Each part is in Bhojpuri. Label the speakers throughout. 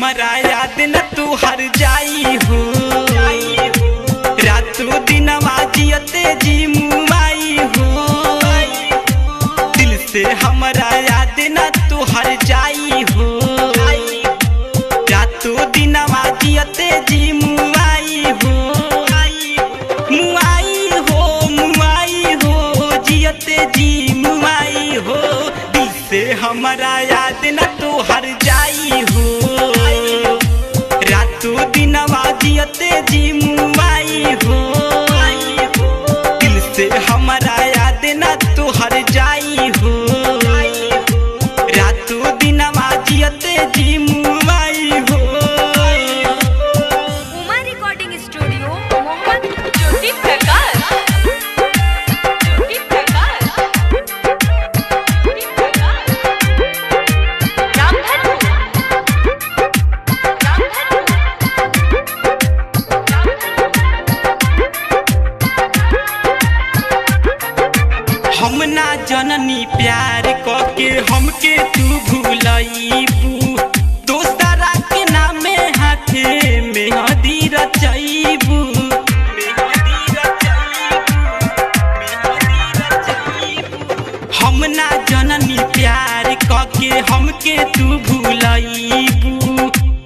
Speaker 1: हमारा याद न तू हर जाई हो, रातों दिन जियते जी मुआई हो। दिल से हमारा याद न तू हर जाई हो, रातों दिन जियते जी मुआई हो। मुआई हो मुआई हो जियते जी मुआई हो। दिल से हमारा याद न तू हर जाई हो, रातों दिन जियते जी मुआई हो। दिल से हमारा याद न तू हर जाई हो, रातों दिन जियते जी मुआई हो।
Speaker 2: उमा रिकॉर्डिंग स्टूडियो मोहम्मद ज्योति प्रकाश, ज्योति प्रकाश, ज्योति प्रकाश, रामधनु,
Speaker 1: हम ना जननी प्यार कके हमके तू भूलईबू, दोसरा के नामे हाथे मेहंदी रचईबू। हम ना जननी प्यार कके हमके तू भूलईबू,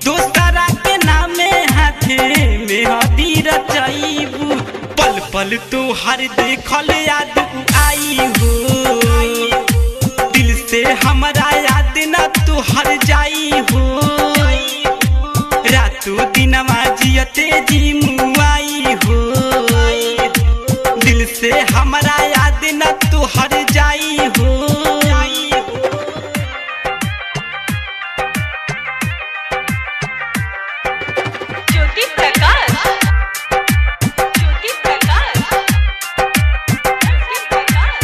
Speaker 1: दोसरा के नामे हाथे मेहंदी रचईबू। पल पल तो हर देखल याद आई हो, दिल से हमारा याद न तू हर जाई हो। रातों दिन जियते जी मुआई हो, दिल से हमारा याद न तू हर जाई हो।
Speaker 2: ज्योति प्रकाश, ज्योति प्रकाश, ज्योति प्रकाश।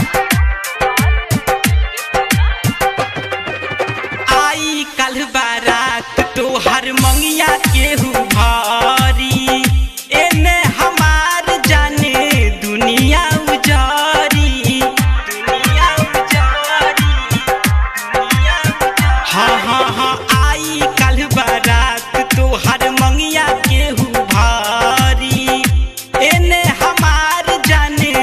Speaker 1: आई कल बारात तो हर मंगिया केहू भारी, एने हमार जाने दुनिया उजारी, दुनिया उजारी, दुनिया उजारी। हाँ हाँ हाँ आई कल बारात तो हर मंगिया केहू भारी, एने हमार जाने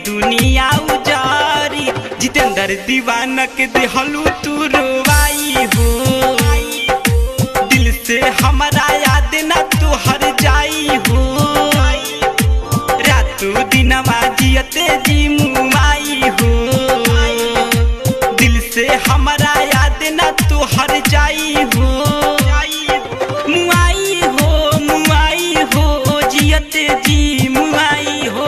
Speaker 1: दुनिया उजारी। जितेंद्र दीवानक देहलू तू रोवाई हो, दिल से हमारा याद न तू हर जाई हो। रातों दिन जियते जी मुआई हो, दिल से हमारा याद न तू हर जाई हो। मुआई हो मुआई हो जियते जी मुआई हो।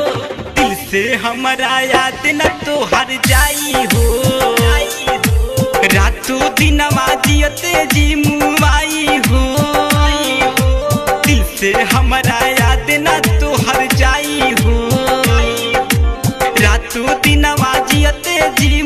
Speaker 1: दिल से हमारा याद न तू हर जाई हो, रातों दिन जियते जी मुआई हो। दिल से हमारा याद न तू हर जाई हो, रातों दिन जियते जी